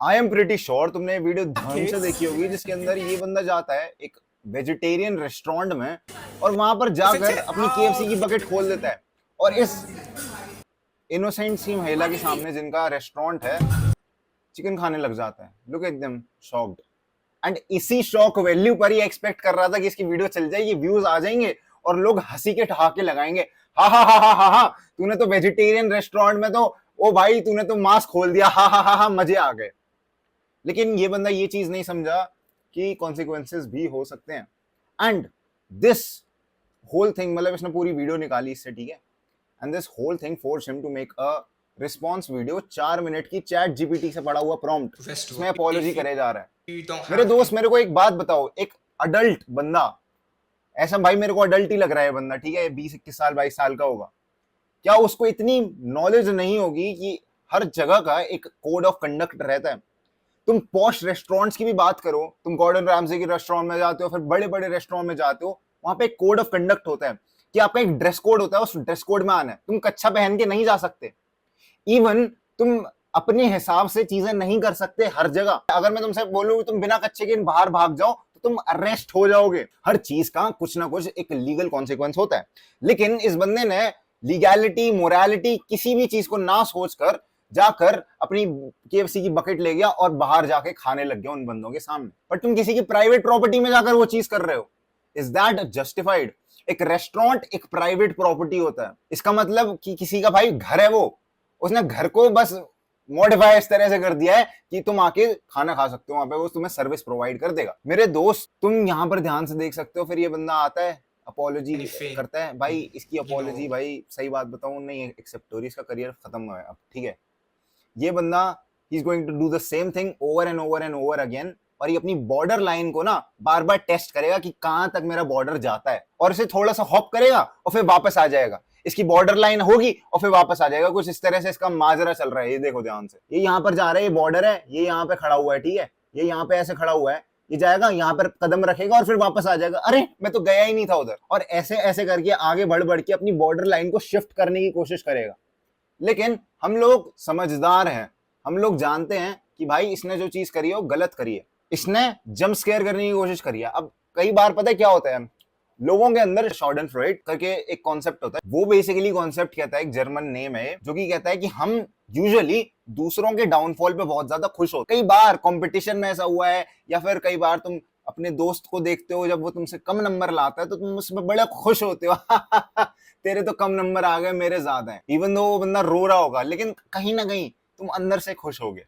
I am pretty sure तुमने ये video ध्यान से देखी होगी जिसके अंदर ये बंदा जाता है एक वेजिटेरियन रेस्टोरेंट में और वहां पर जाकर अपनी केएफसी की बकेट खोल देता है और इस इनोसेंट सी महिला के सामने जिनका रेस्टोरेंट है चिकन खाने लग जाता है। Look at them shocked. And इसी शॉक वैल्यू पर ही एक्सपेक्ट कर रहा था कि इसकी वीडियो चल जाएगी, व्यूज आ जाएंगे और लोग हंसी के ठहाके लगाएंगे। हा हा हा हा हा, तूने तो वेजिटेरियन रेस्टोरेंट में तो ओ भाई तूने तो मांस खोल दिया, हा हा हा हा, मजे आ गए। लेकिन ये बंदा ये चीज नहीं समझा कि कॉन्सिक्वेंसेस भी हो सकते हैं। एंड दिस होल थिंग, मतलब इसने पूरी वीडियो निकाली इससे, ठीक है, and this whole thing force him to make a response video 4 मिनट की चैट जीपीटी से पड़ा हुआ प्रॉम्प्ट, इसमें अपॉलॉजी करे जा रहा है। मेरे दोस्त मेरे को एक बात बताओ, एक अडल्ट बंदा, ऐसा भाई मेरे को अडल्ट ही लग रहा है बंदा, ठीक है, 20-21 साल 22 साल का होगा, क्या उसको इतनी नॉलेज नहीं होगी कि हर जगह का एक कोड ऑफ कंडक्ट रहता है? तुम पॉश रेस्टोरेंट्स की भी बात करो, तुम गॉर्डन रामसे की रेस्टोरेंट में जाते हो, फिर बड़े बड़े रेस्टोरेंट में जाते हो, वहां पे एक कोड ऑफ कंडक्ट होता है कि आपका एक ड्रेस कोड होता है, उस ड्रेस कोड में आना है, तुम कच्छा पहन के नहीं जा सकते। इवन तुम अपने हिसाब से चीजें नहीं कर सकते हर जगह। अगर मैं तुमसे बोलूं तुम बिना कच्चे के बाहर भाग जाओ तो तुम अरेस्ट हो जाओगे। हर चीज का कुछ ना कुछ एक लीगल कॉन्सिक्वेंस होता है। लेकिन इस बंदे ने लीगैलिटी मोरालिटी किसी भी चीज को ना सोचकर जाकर अपनी केएफसी की बकेट ले गया और बाहर जाके खाने लग गया उन बंदों के सामने। पर तुम किसी की प्राइवेट प्रॉपर्टी में जाकर वो चीज कर रहे हो, इज दैट जस्टिफाइड? एक रेस्टोरेंट एक प्राइवेट प्रॉपर्टी होता है, इसका मतलब कि किसी का भाई घर है, वो उसने घर को बस मॉडिफाई इस तरह से कर दिया है कि तुम आके खाना खा सकते हो वहां पे, वो तुम्हें सर्विस प्रोवाइड कर देगा। मेरे दोस्त तुम यहाँ पर ध्यान से देख सकते हो, फिर ये बंदा आता है अपॉलॉजी करता है। भाई इसकी अपॉलॉजी भाई सही बात बताऊं नहीं एक्सेप्ट हो रही, इसका करियर खत्म है अब, ठीक है। ये बंदा ही is going to do the same thing over and over and over again, और ये अपनी बॉर्डर लाइन को ना बार बार टेस्ट करेगा कि कहां तक मेरा बॉर्डर जाता है, और इसे थोड़ा सा हॉप करेगा और फिर वापस आ जाएगा। इसकी बॉर्डर लाइन होगी और फिर वापस आ जाएगा। कुछ इस तरह से इसका माजरा चल रहा है। ये देखो ध्यान से, ये यहाँ पर जा रहा है, ये बॉर्डर है, ये यहाँ पे खड़ा हुआ है, ठीक है, ये यहाँ पे ऐसे खड़ा हुआ है, ये जाएगा यहाँ पर कदम रखेगा और फिर वापस आ जाएगा। अरे मैं तो गया ही नहीं था उधर, और ऐसे ऐसे करके आगे बढ़ बढ़ के अपनी बॉर्डर लाइन को शिफ्ट करने की कोशिश करेगा। लेकिन हम लोग समझदार हैं, हम लोग जानते हैं कि भाई इसने जो चीज करी है वो गलत करी है, इसने जंप स्केयर करने की कोशिश करी है। अब कई बार पता है क्या होता है, लोगों के अंदर शॉर्डनफ्राइड करके एक कॉन्सेप्ट होता है। वो बेसिकली कॉन्सेप्ट कहता है, एक जर्मन नेम है, जो कि कहता है कि हम यूजुअली दूसरों के डाउनफॉल पे बहुत ज्यादा खुश होते। कई बार कंपटीशन में ऐसा हुआ है, या फिर कई बार तुम अपने दोस्त को देखते हो जब वो तुमसे कम नंबर लाता है तो तुम उसमें बड़े खुश होते हो तेरे तो कम नंबर आ गए, मेरे ज्यादा हैं। इवन दो वो बंदा रो रहा होगा, लेकिन कहीं ना कहीं तुम अंदर से खुश होगे।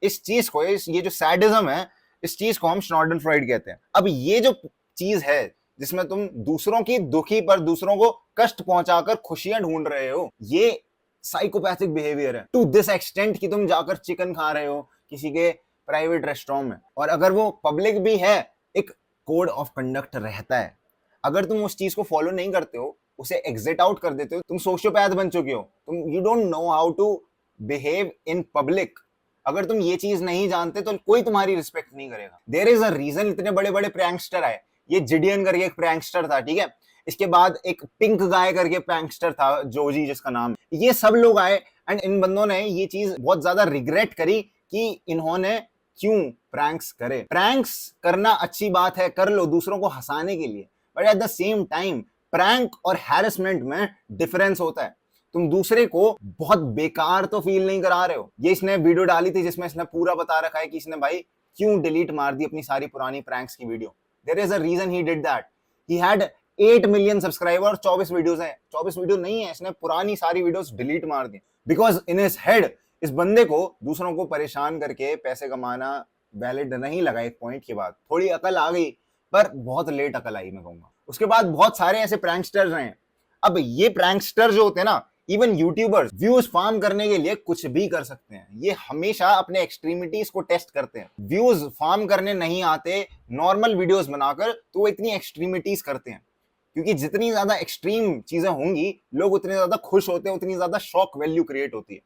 इस चीज को, ये जो सैडिज्म है, इस चीज को हम शॉर्डनफ्राइड कहते हैं। अब ये जो चीज है जिसमें तुम दूसरों की दुखी पर दूसरों को कष्ट पहुंचाकर खुशियां ढूंढ रहे हो, ये साइकोपैथिक बिहेवियर है टू दिस एक्सटेंट कि तुम जाकर चिकन खा रहे हो किसी के प्राइवेट रेस्टोरेंट में, और अगर वो पब्लिक भी है, एक कोड ऑफ कंडक्ट रहता है। अगर तुम उस चीज को फॉलो नहीं करते हो, उसे एग्जिट आउट कर देते हो, तुम सोशियोपैथ बन चुके हो। तुम you don't know how to behave in public. अगर तुम ये चीज नहीं जानते तो कोई तुम्हारी रिस्पेक्ट नहीं करेगा। देयर इज अ रीजन इतने बड़े बड़े प्रैंकस्टर आए। ये जिडियन करके एक प्रैंकस्टर था, ठीक है, इसके बाद एक पिंक गाय करके प्रैंकस्टर था, जोजी जिसका नाम। ये सब लोग आए एंड इन बंदों ने ये चीज बहुत ज्यादा रिग्रेट करी कि इन्होंने क्यों प्रैंक्स करे। प्रैंक्स करना अच्छी बात है, कर लो दूसरों को हंसाने के लिए, but at the same time prank और हैरेसमेंट में डिफरेंस होता है। तुम दूसरे को बहुत बेकार तो फील नहीं करा रहे हो। ये इसने वीडियो डाली थी जिसमें इसने पूरा बता रखा है कि इसने भाई क्यों डिलीट मार दी अपनी सारी पुरानी प्रैंक्स की video. There is a reason he did that. He had 8 million subscribers, 24 videos हैं। 24 वीडियो नहीं है, इसने पुरानी सारी वीडियोस डिलीट मार दी। Because in his head, इस बंदे को दूसरों को परेशान करके पैसे कमाना वैलिड नहीं लगा। एक पॉइंट के बाद थोड़ी अकल आ गई, पर बहुत लेट अकल आई मैं कहूंगा। उसके बाद बहुत सारे ऐसे प्रैंकस्टर्स हैं। अब ये प्रैंकस्टर जो होते हैं ना, इवन यूट्यूबर्स व्यूज फार्म करने के लिए कुछ भी कर सकते हैं। ये हमेशा अपने एक्सट्रीमिटीज को टेस्ट करते हैं। व्यूज फार्म करने नहीं आते नॉर्मल वीडियोस बनाकर, तो वो इतनी एक्सट्रीमिटीज करते हैं, क्योंकि जितनी ज्यादा एक्सट्रीम चीजें होंगी लोग उतने ज्यादा खुश होते हैं, उतनी ज्यादा शॉक वैल्यू क्रिएट होती है।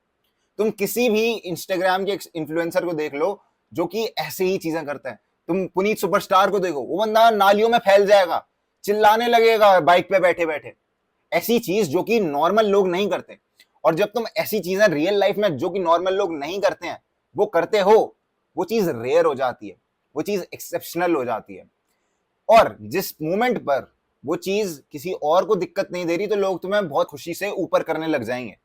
तुम किसी भी इंस्टाग्राम के इन्फ्लुएंसर को देख लो जो कि ऐसे ही चीजें करता है। तुम पुनीत सुपरस्टार को देखो, वो बंदा नालियों में फैल जाएगा, चिल्लाने लगेगा बाइक पे बैठे बैठे, ऐसी चीज जो कि नॉर्मल लोग नहीं करते। और जब तुम ऐसी चीजें रियल लाइफ में जो कि नॉर्मल लोग नहीं करते हैं वो करते हो, वो चीज रेयर हो जाती है, वो चीज एक्सेप्शनल हो जाती है। और जिस मोमेंट पर वो चीज किसी और को दिक्कत नहीं दे रही तो लोग तुम्हें बहुत खुशी से ऊपर करने लग जाएंगे।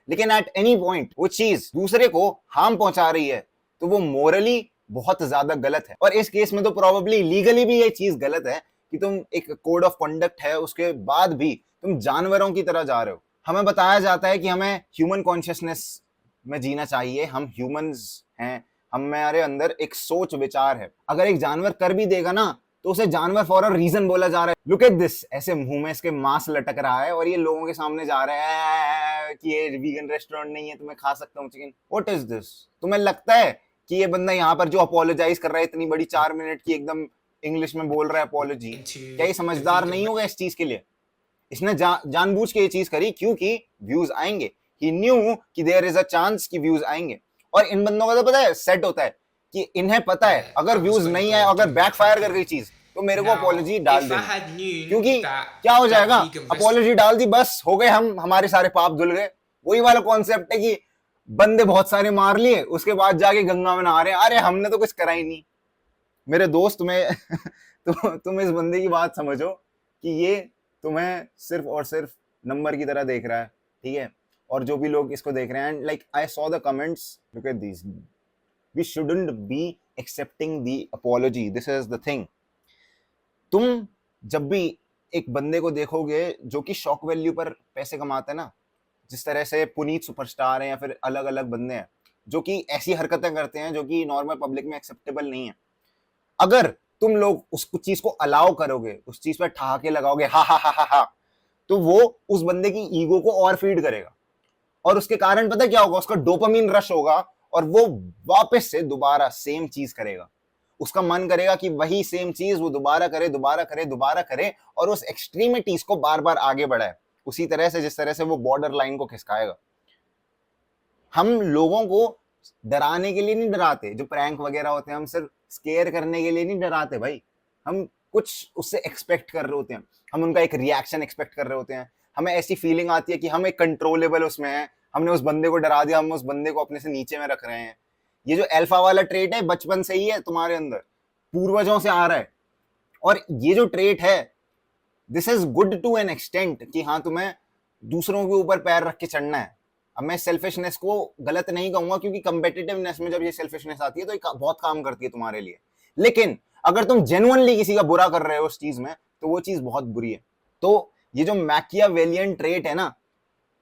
लेकिन एट एनी पॉइंट वो चीज दूसरे को हार्म पहुंचा रही है तो वो मोरली बहुत ज्यादा गलत है। और इस केस में तो प्रोबेबली लीगली भी ये चीज गलत है कि तुम एक कोड ऑफ कंडक्ट है उसके बाद भी तुम जानवरों की तरह जा रहे हो। हमें बताया जाता है कि हमें ह्यूमन कॉन्शियसनेस में जीना चाहिए, हम ह्यूमंस हैं, हमारे अंदर एक सोच विचार है। अगर एक जानवर कर भी देगा ना तो उसे जानवर फॉर अ रीजन बोला जा रहा है। लुक एट दिस, ऐसे मुंह में इसके मांस लटक रहा है और ये लोगों के सामने जा रहा है कि ये वीगन रेस्टोरेंट नहीं है तो मैं खा सकता हूँ चिकन। What is this? तुम्हें लगता है कि ये बंदा यहाँ पर जो अपोलोजाइज कर रहा है इतनी बड़ी 4 मिनट की एकदम इंग्लिश में बोल रहा है अपोलॉजी, क्या ये समझदार नहीं होगा इस चीज के लिए? इसने जानबूझ के ये चीज करी क्योंकि व्यूज आएंगे। ही न्यू कि देयर इज अ चांस कि व्यूज आएंगे। और इन बंदों का तो पता है सेट होता है कि इन्हें पता है अगर व्यूज नहीं आए, अगर बैकफायर कर गई चीज तो मेरे को अपोलॉजी डाल देनी, क्योंकि क्या हो जाएगा, अपोलॉजी डाल दी बस हो गए, हम हमारे सारे पाप धुल गए। वही वाला कॉन्सेप्ट है कि बंदे बहुत सारे मार लिए उसके बाद जाके गंगा में नहा रहे हैं, अरे हमने तो कुछ करा ही नहीं। मेरे दोस्त तुम्हें तुम इस बंदे की बात समझो कि ये तुम्हें सिर्फ और सिर्फ नंबर की तरह देख रहा है, ठीक है? और जो भी लोग इसको देख रहे हैं, like I saw the comments, look at this, we shouldn't be accepting the apology, this is the thing. तुम जब भी एक बंदे को देखोगे जो कि शॉक वैल्यू पर पैसे कमाते हैं ना, जिस तरह से पुनीत सुपरस्टार हैं या फिर अलग अलग बंदे हैं जो कि ऐसी हरकतें करते हैं जो कि नॉर्मल पब्लिक में एक्सेप्टेबल नहीं है, अगर तुम लोग उस चीज को अलाउ करोगे, उस चीज पर ठहाके लगाओगे हा हा हा हा हा, तो वो उस बंदे की ईगो को और फीड करेगा और उसके कारण पता क्या होगा, उसका डोपामिन रश होगा और वो वापस से दोबारा सेम चीज करेगा। उसका मन करेगा कि वही सेम चीज वो दोबारा करे दोबारा करे दोबारा करे और उस एक्सट्रीमिटीज को बार बार आगे बढ़ाए, उसी तरह से जिस तरह से वो बॉर्डर लाइन को खिसकाएगा। हम लोगों को डराने के लिए नहीं डराते, जो प्रैंक वगैरह होते हैं हम सिर्फ स्केयर करने के लिए नहीं डराते भाई, हम कुछ उससे एक्सपेक्ट कर रहे होते हैं, हम उनका एक रिएक्शन एक्सपेक्ट कर रहे होते हैं। हमें ऐसी फीलिंग आती है कि हम एक कंट्रोलेबल उसमें है, हमने उस बंदे को डरा दिया, हम उस बंदे को अपने से नीचे में रख रहे हैं। ये जो अल्फा वाला ट्रेट है बचपन से ही है तुम्हारे अंदर, पूर्वजों से आ रहा है। और ये जो ट्रेट है this is good to an extent कि हाँ तुम्हें दूसरों के ऊपर पैर रख के चढ़ना है। अब मैं सेल्फिशनेस को गलत नहीं कहूंगा क्योंकि कंपेटिटिवनेस में जब ये सेल्फिशनेस आती है तो बहुत काम करती है तुम्हारे लिए, लेकिन अगर तुम जेन्युइनली किसी का बुरा कर रहे हो उस चीज में तो वो चीज बहुत बुरी है। तो ये जो मैकियावेलियन ट्रेट है ना,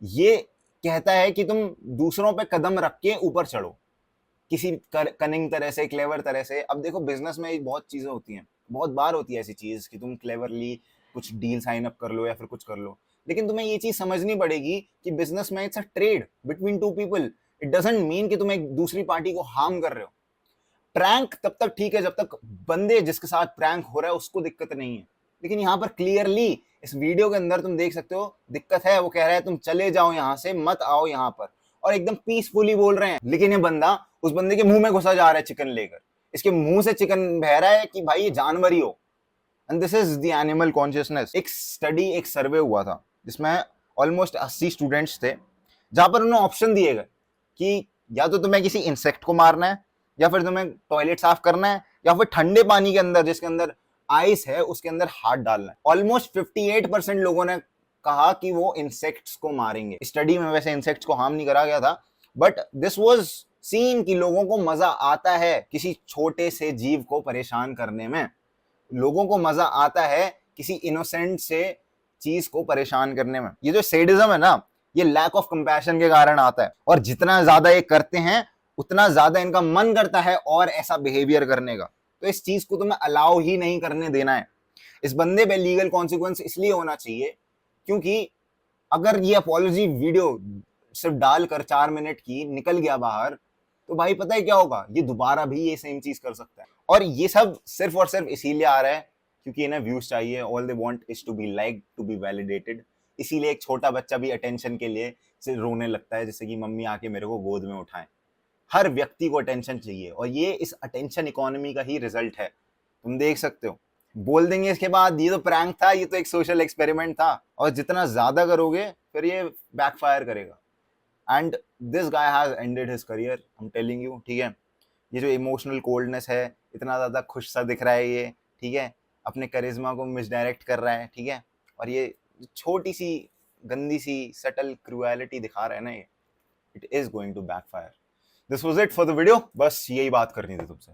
ये कहता है कि तुम दूसरों पे कदम रख के ऊपर चढ़ो किसी कनिंग तरह से, क्लेवर तरह से। अब देखो बिजनेस में बहुत चीजें होती हैं, बहुत बार होती है ऐसी चीज कि तुम क्लेवरली कुछ डील साइन अप कर लो या फिर कुछ कर लो, लेकिन तुम्हें ये चीज समझनी पड़ेगी कि बिजनेस में it's a trade between two people. It doesn't mean कि तुम एक दूसरी पार्टी को हार्म कर रहे हो। प्रैंक तब तक ठीक है जब तक बंदे जिसके साथ प्रैंक हो रहा है उसको दिक्कत नहीं है, लेकिन यहाँ पर क्लियरली इस वीडियो के अंदर तुम देख सकते हो दिक्कत है। वो कह रहा है तुम चले जाओ यहाँ से, मत आओ यहाँ पर, और एकदम पीसफुली बोल रहे हैं, लेकिन ये बंदा उस बंदे के मुंह में घुसा जा रहा है चिकन लेकर, इसके मुंह से चिकन बह रहा है कि भाई ये जानवर ही हो। And this is the animal consciousness. एक स्टडी, एक सर्वे हुआ था जिसमें ऑलमोस्ट 80 स्टूडेंट्स थे, जहां पर उन्हें ऑप्शन दिए गए कि या तो तुम्हें किसी इंसेक्ट को मारना है, या फिर तुम्हें टॉयलेट साफ करना है, या फिर ठंडे पानी के अंदर जिसके अंदर आइस है उसके अंदर हाथ डालना है। ऑलमोस्ट 58% लोगों ने कहा कि वो इंसेक्ट्स को मारेंगे। स्टडी में वैसे इंसेक्ट्स को हार्म नहीं करा गया था, बट दिस वाज सीन कि लोगों को मजा आता है किसी छोटे से जीव को परेशान करने में, लोगों को मजा आता है किसी इनोसेंट से चीज को परेशान करने में। ये जो सेडिज्म है ना, ये लैक ऑफ कंपैशन के कारण आता है, और जितना ज्यादा ये करते हैं उतना ज्यादा इनका मन करता है और ऐसा बिहेवियर करने का। तो इस चीज को तुम्हें अलाउ ही नहीं करने देना है। इस बंदे पे लीगल कॉन्सिक्वेंस इसलिए होना चाहिए क्योंकि अगर ये अपॉलॉजी वीडियो सिर्फ डालकर 4 मिनट की निकल गया बाहर, तो भाई पता है क्या होगा, ये दोबारा भी ये सेम चीज कर सकता है। और ये सब सिर्फ और सिर्फ इसीलिए आ रहा है क्योंकि इन्हें व्यूज चाहिए। All they want is to be like, to be validated. इसीलिए एक छोटा बच्चा भी अटेंशन के लिए से रोने लगता है, जैसे कि मम्मी आके मेरे को गोद में उठाएं। हर व्यक्ति को अटेंशन चाहिए, और ये इस अटेंशन इकोनॉमी का ही रिजल्ट है। तुम देख सकते हो, बोल देंगे इसके बाद ये तो प्रैंक था, ये तो एक सोशल एक्सपेरिमेंट था, और जितना ज्यादा करोगे फिर ये बैकफायर करेगा। And this guy has ended his career, I am telling you, ठीक है? ये जो इमोशनल कोल्डनेस है, इतना ज्यादा खुश सा दिख रहा है ये, ठीक है, अपने करिश्मा को मिसडायरेक्ट कर रहा है, ठीक है, और ये छोटी सी गंदी सी सटल क्रूएलिटी दिखा रहा है ना, ये it is going to backfire. This was it for the video, बस यही बात करनी थी तुमसे।